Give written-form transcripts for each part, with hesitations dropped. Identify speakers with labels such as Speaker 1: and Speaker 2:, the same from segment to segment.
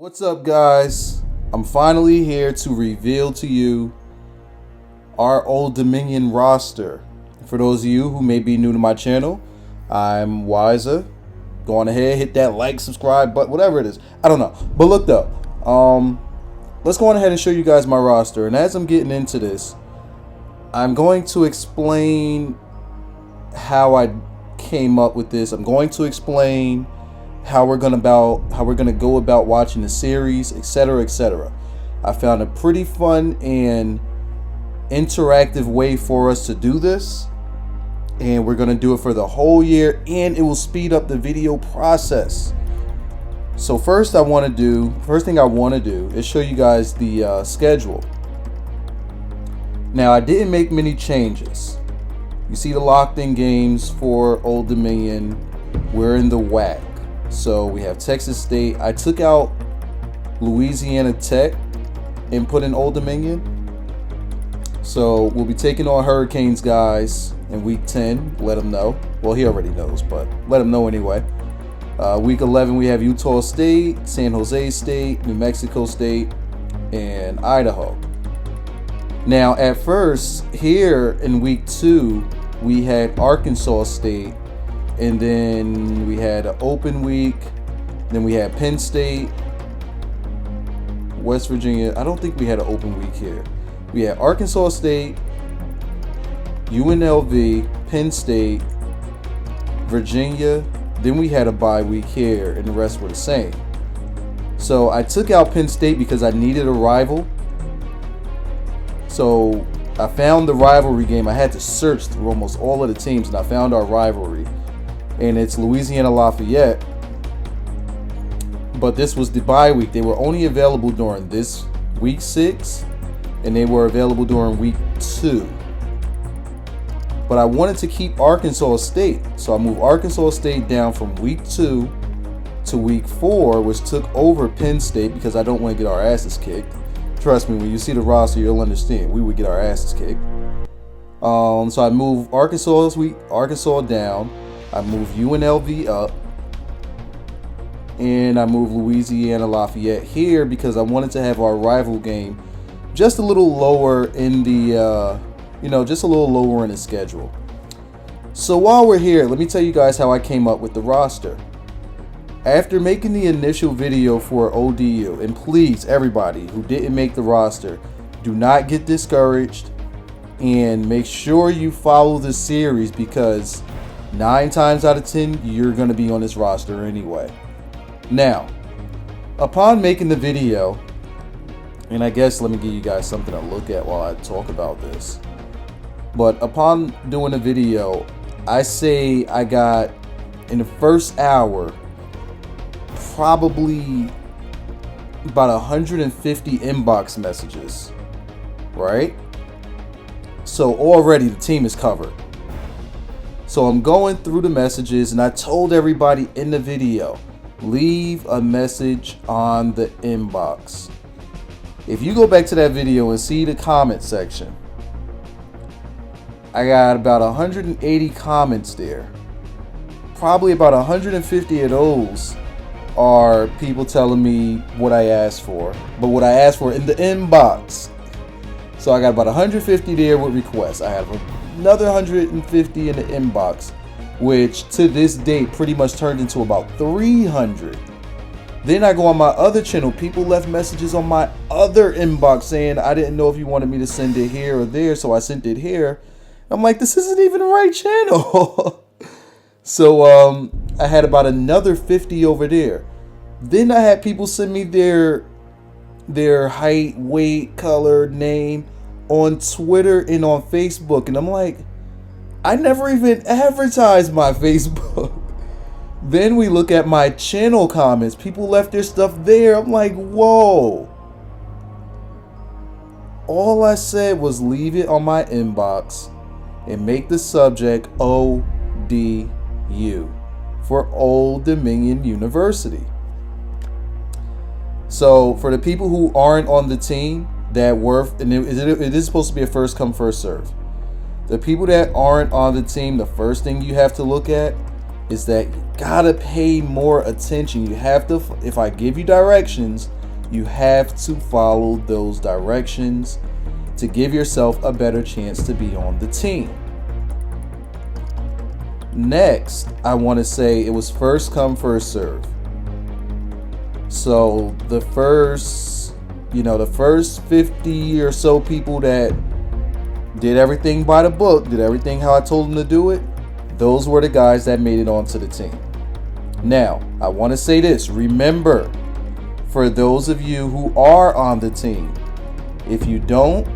Speaker 1: What's up, guys? I'm finally here to reveal to you our Old Dominion roster. For those of you who may be new to my channel, I'm Wyza. Go on ahead, hit that like, subscribe button, whatever it is. I don't know. But look though, let's go on ahead and show you guys my roster. And as I'm getting into this, I'm going to explain how I came up with this. I'm going to explain how we're gonna go about watching the series, etc., etc. I found a pretty fun and interactive way for us to do this, and we're gonna do it for the whole year, and it will speed up the video process. So first thing I want to do is show you guys the schedule. Now, I didn't make many changes. You see the locked in games for Old Dominion. We're in the WAC. So we have Texas State. I took out Louisiana Tech and put in Old Dominion. So we'll be taking on Hurricanes guys in week 10. Let them know. Well, he already knows, but let him know anyway. Week 11, we have Utah State, San Jose State, New Mexico State, and Idaho. Now, at first, here in week 2, we had Arkansas State. And then we had an open week. Then we had Penn State, West Virginia. I don't think we had an open week here. We had Arkansas State, UNLV, Penn State, Virginia. Then we had a bye week here, and the rest were the same. So I took out Penn State because I needed a rival. So I found the rivalry game. I had to search through almost all of the teams, and I found our rivalry. And it's Louisiana Lafayette. But this was the bye week. They were only available during this week 6, and they were available during week 2. But I wanted to keep Arkansas State, so I moved Arkansas State down from week 2 to week 4, which took over Penn State because I don't want to get our asses kicked. Trust me, when you see the roster, you'll understand. We would get our asses kicked. So I moved Arkansas down. I moved UNLV up, and I moved Louisiana Lafayette here because I wanted to have our rival game just a little lower in the, just a little lower in the schedule. So while we're here, let me tell you guys how I came up with the roster. After making the initial video for ODU, and please, everybody who didn't make the roster, do not get discouraged, and make sure you follow the series because 9 times out of 10, you're going to be on this roster anyway. Now, upon making the video, and I guess let me give you guys something to look at while I talk about this. But upon doing the video, I say I got, in the first hour, probably about 150 inbox messages, right? So already the team is covered. So I'm going through the messages, and I told everybody in the video, leave a message on the inbox. If you go back to that video and see the comment section, I got about 180 comments there. Probably about 150 of those are people telling me what I asked for, but what I asked for in the inbox. So I got about 150 there with requests. I have another 150 in the inbox, which to this date pretty much turned into about 300. Then I go on my other channel. People left messages on my other inbox saying I didn't know if you wanted me to send it here or there, so I sent it here. I'm like, this isn't even the right channel. So I had about another 50 over there. Then I had people send me their height, weight, color, name on Twitter and on Facebook, and I'm like, I never even advertised my Facebook. Then we look at my channel comments. People left their stuff there. I'm like, whoa. All I said was leave it on my inbox and make the subject ODU for Old Dominion University. So for the people who aren't on the team that were, and it is supposed to be a first come first serve. The people that aren't on the team, the first thing you have to look at is that you gotta pay more attention. You have to, if I give you directions, you have to follow those directions to give yourself a better chance to be on the team. Next, I want to say it was first come, first serve. So the first 50 or so people that did everything by the book, did everything how I told them to do it, those were the guys that made it onto the team. Now, I want to say this. Remember, for those of you who are on the team, if you don't,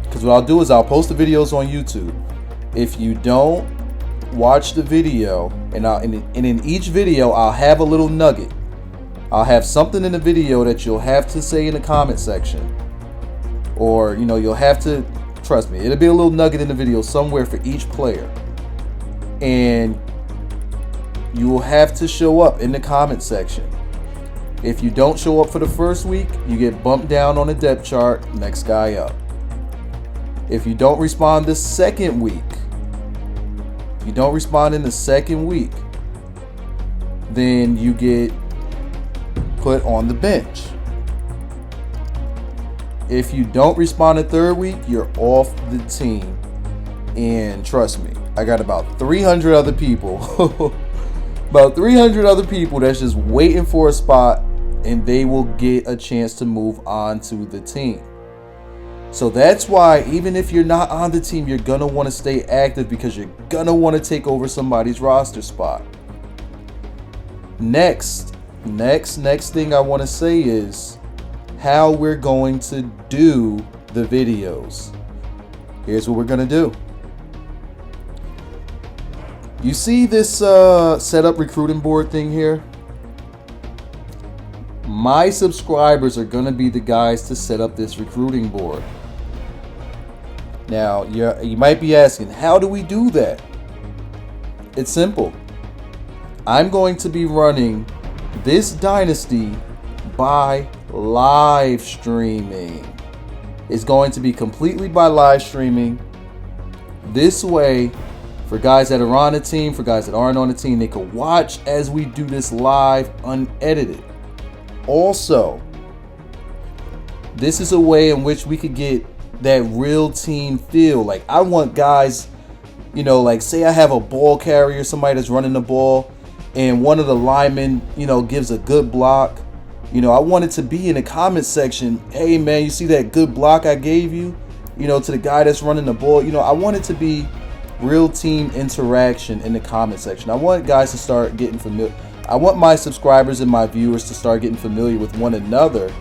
Speaker 1: because what I'll do is I'll post the videos on YouTube. If you don't watch the video, and in each video I'll have a little nugget. I'll have something in the video that you'll have to say in the comment section, or you'll have to, trust me, it'll be a little nugget in the video somewhere for each player, and you will have to show up in the comment section. If you don't show up for the first week, you get bumped down on the depth chart, next guy up. If you don't respond the second week, if you don't respond in the second week, then you get put on the bench. If you don't respond the third week, you're off the team. And trust me, I got about 300 other people, about 300 other people that's just waiting for a spot, and they will get a chance to move on to the team. So that's why even if you're not on the team, you're going to want to stay active, because you're going to want to take over somebody's roster spot. Next thing I want to say is how we're going to do the videos. Here's what we're going to do. You see this setup recruiting board thing here? My subscribers are going to be the guys to set up this recruiting board. Now, you might be asking, how do we do that? It's simple. I'm going to be running this Dynasty by live streaming. It's going to be completely by live streaming. This way, for guys that are on the team, for guys that aren't on the team, they can watch as we do this live unedited. Also, this is a way in which we could get that real team feel. Like, I want guys, like say I have a ball carrier, somebody that's running the ball, and one of the linemen, gives a good block. I want it to be in the comment section. Hey man, you see that good block I gave you? To the guy that's running the ball. I want it to be real team interaction in the comment section. I want guys to start getting familiar. I want my subscribers and my viewers to start getting familiar with one another,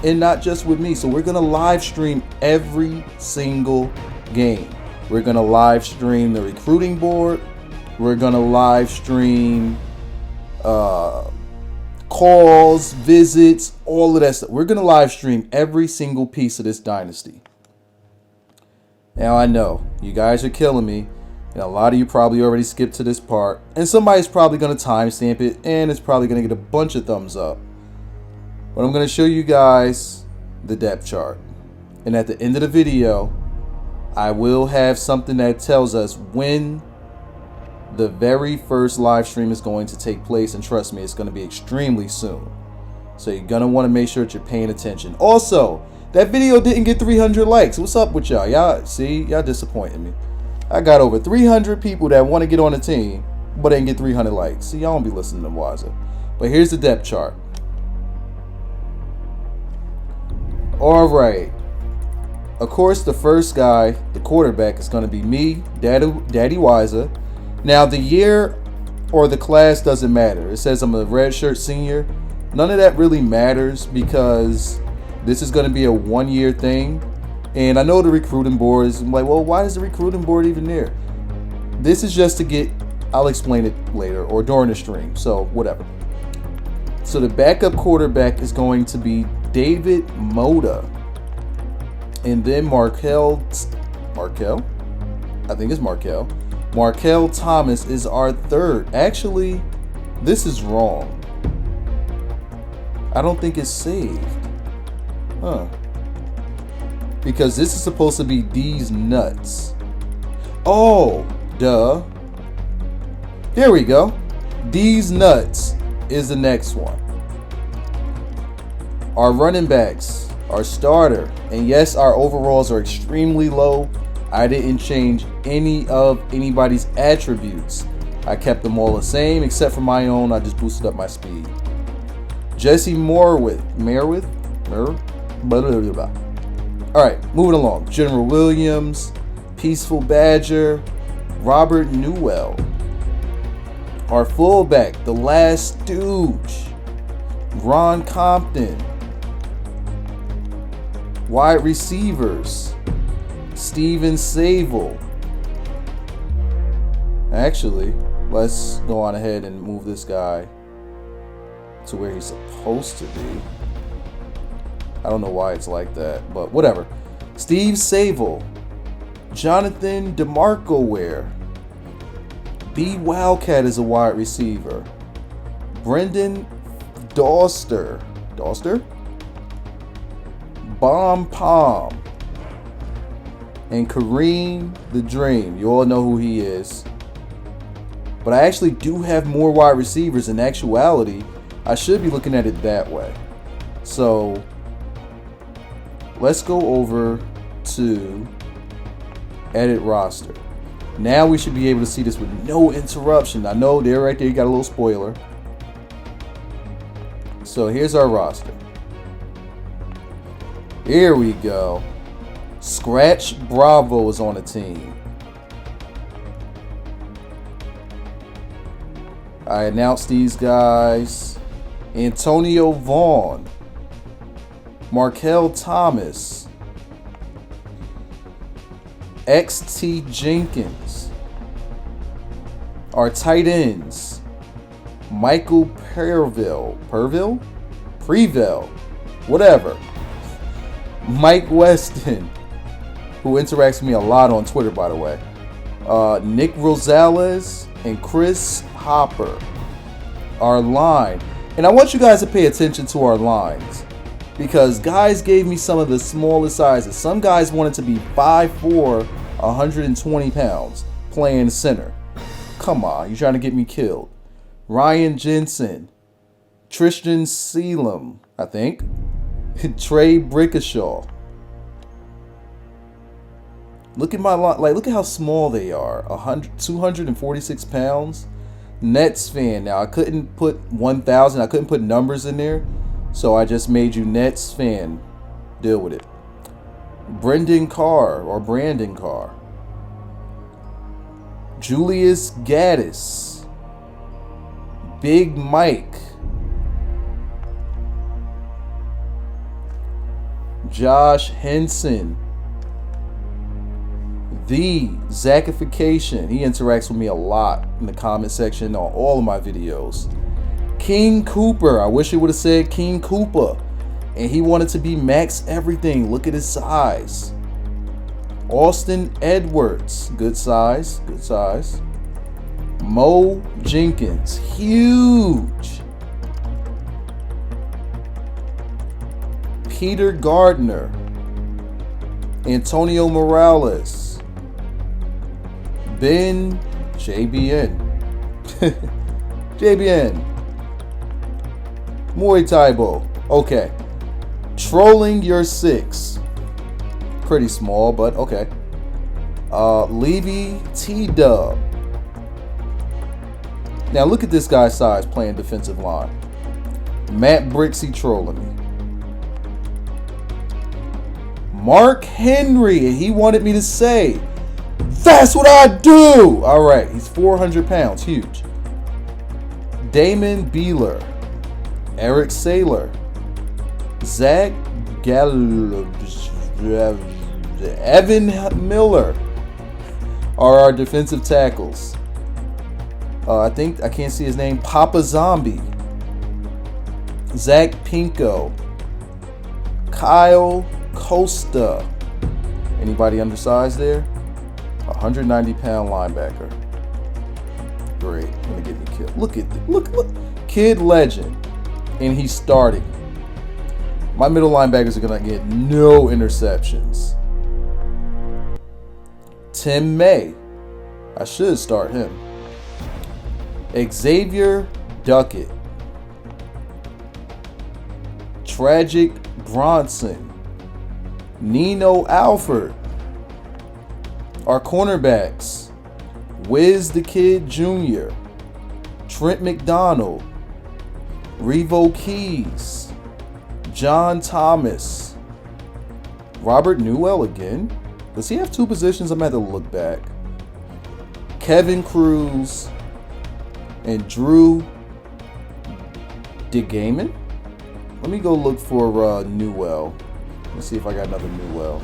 Speaker 1: and not just with me. So we're going to live stream every single game. We're going to live stream the recruiting board. We're going to live stream calls, visits, all of that stuff. We're going to live stream every single piece of this Dynasty. Now, I know you guys are killing me, and a lot of you probably already skipped to this part, and somebody's probably going to timestamp it, and it's probably going to get a bunch of thumbs up. But I'm going to show you guys the depth chart. And at the end of the video, I will have something that tells us when the very first live stream is going to take place. And trust me, it's going to be extremely soon. So you're going to want to make sure that you're paying attention. Also, that video didn't get 300 likes. What's up with y'all? Y'all disappointing me. I got over 300 people that want to get on the team, but didn't get 300 likes. See, y'all don't be listening to Wyza. But here's the depth chart. Alright, of course the first guy, the quarterback, is going to be me, Daddy Wyza. Now the year or the class doesn't matter. It says I'm a redshirt senior. None of that really matters, because this is going to be a one-year thing. And I know the recruiting board is like, well, why is the recruiting board even there? This is just to get, I'll explain it later or during the stream, so whatever. So the backup quarterback is going to be David Moda, and then Markel, I think it's Markel Thomas is our third. Actually, this is wrong. I don't think it's saved. Because this is supposed to be D's nuts. Oh, duh. Here we go. These nuts is the next one. Our running backs, our starter, and yes, our overalls are extremely low. I didn't change any of anybody's attributes. I kept them all the same except for my own. I just boosted up my speed. Jesse Merwith. Alright, moving along. General Williams, Peaceful Badger, Robert Newell. Our fullback, the last stooge, Ron Compton. Wide receivers, Steven Sable. Actually, let's go on ahead and move this guy to where he's supposed to be. I don't know why it's like that, but whatever. Steve Sable, Jonathan DeMarco Ware, B Wildcat is a wide receiver, Brendan Doster, Bomb Palm, and Kareem the Dream. You all know who he is. But I actually do have more wide receivers. In actuality, I should be looking at it that way. So let's go over to edit roster. Now we should be able to see this with no interruption. I know there right there you got a little spoiler. So here's our roster. Here we go. Scratch Bravo is on the team. I announced these guys. Antonio Vaughn, Markel Thomas, XT Jenkins. Our tight ends, Michael Preville, whatever. Mike Weston, who interacts with me a lot on Twitter, by the way. Nick Rosales and Chris Hopper. Our line. And I want you guys to pay attention to our lines, because guys gave me some of the smallest sizes. Some guys wanted to be 5'4", 120 pounds, playing center. Come on, you're trying to get me killed. Ryan Jensen, Tristan Sealam, I think, Trey Brickashaw. Look at my line, like look at how small they are. 246 pounds. Nets fan. Now I couldn't put 1,000. I couldn't put numbers in there, so I just made you Nets fan. Deal with it. Brandon Carr. Julius Gaddis. Big Mike. Josh Henson. The Zachification. He interacts with me a lot in the comment section on all of my videos. King Cooper. I wish it would have said King Cooper. And he wanted to be max everything. Look at his size. Austin Edwards. Good size. Mo Jenkins. Huge. Peter Gardner. Antonio Morales. Ben JBN. Muay Thaibo. Okay. Trolling Your Six. Pretty small, but okay. Levy T-Dub. Now look at this guy's size playing defensive line. Matt Brixey trolling me. Mark Henry, and he wanted me to say, that's what I do! Alright, he's 400 pounds, huge. Damon Beeler, Eric Saylor, Zach Evan Miller are our defensive tackles. I can't see his name. Papa Zombie, Zach Pinko, Kyle Costa. Anybody undersized there? 190-pound linebacker. Great. Gonna get me killed. Look. Kid legend. And he's starting. My middle linebackers are gonna get no interceptions. Tim May. I should start him. Xavier Duckett, Tragic Bronson, Nino Alford. Our cornerbacks, Wiz the Kid Jr., Trent McDonald, Revo Keys, John Thomas, Robert Newell again. Does he have two positions? I'm going to have to look back. Kevin Cruz and Drew DeGaiman. Let me go look for Newell. Let's see if I got another Newell.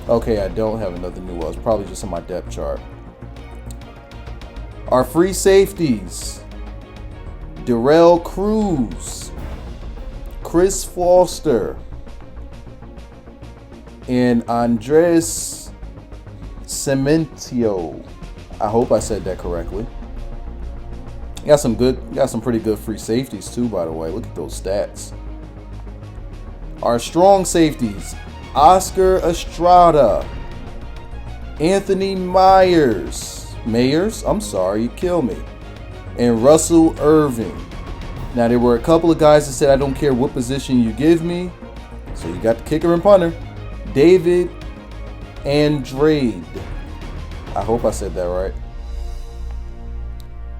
Speaker 1: Okay, I don't have another Newell. It's probably just on my depth chart. Our free safeties, Darrell Cruz, Chris Foster, and Andres Cementio. I hope I said that correctly. Got some pretty good free safeties too, by the way. Look at those stats. Our strong safeties, Oscar Estrada, Anthony Myers, I'm sorry, you kill me, and Russell Irving. Now, there were a couple of guys that said, I don't care what position you give me. So you got the kicker and punter, David Andrade. I hope I said that right.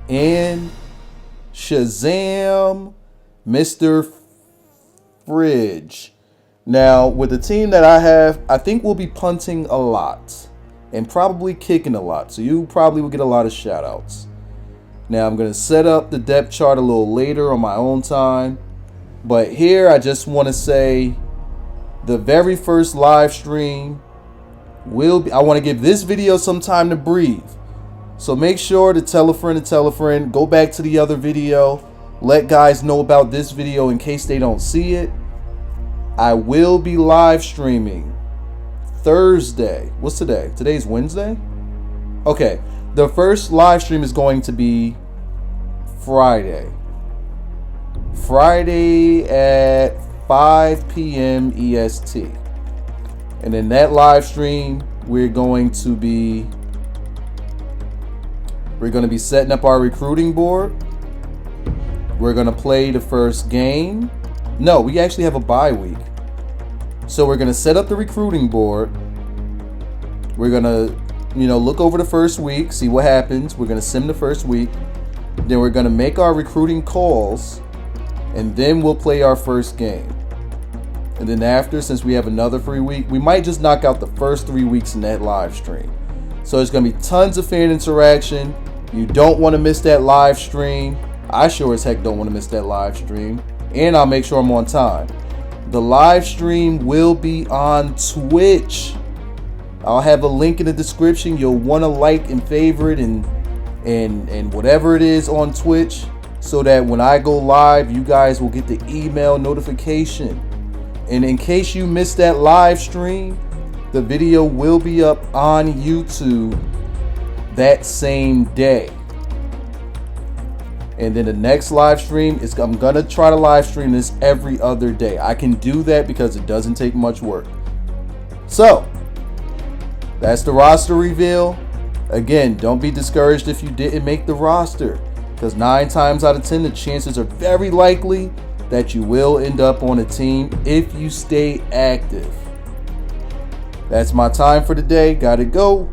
Speaker 1: And Shazam, Mr. Fridge. Now, with the team that I have, I think we'll be punting a lot and probably kicking a lot. So you probably will get a lot of shout outs. Now, I'm going to set up the depth chart a little later on my own time. But here, I just want to say the very first live stream will be, I want to give this video some time to breathe. So make sure to tell a friend, go back to the other video, let guys know about this video in case they don't see it. I will be live streaming Thursday. What's today? Today's Wednesday? Okay. The first live stream is going to be Friday. Friday at 5 p.m. EST. And in that live stream, we're going to be setting up our recruiting board. We're going to play the first game. No, we actually have a bye week. So we're going to set up the recruiting board. We're going to, look over the first week, see what happens. We're going to sim the first week. Then we're going to make our recruiting calls. And then we'll play our first game. And then after, since we have another free week, we might just knock out the first 3 weeks in that live stream. So there's going to be tons of fan interaction. You don't want to miss that live stream. I sure as heck don't want to miss that live stream. And I'll make sure I'm on time. The live stream will be on Twitch. I'll have a link in the description. You'll want to like and favorite and whatever it is on Twitch, so that when I go live, you guys will get the email notification. And in case you missed that live stream, the video will be up on YouTube that same day. And then the next live stream is, I'm going to try to live stream this every other day. I can do that because it doesn't take much work. So, that's the roster reveal. Again, don't be discouraged if you didn't make the roster, because 9 times out of 10, the chances are very likely that you will end up on a team if you stay active. That's my time for today. Gotta go.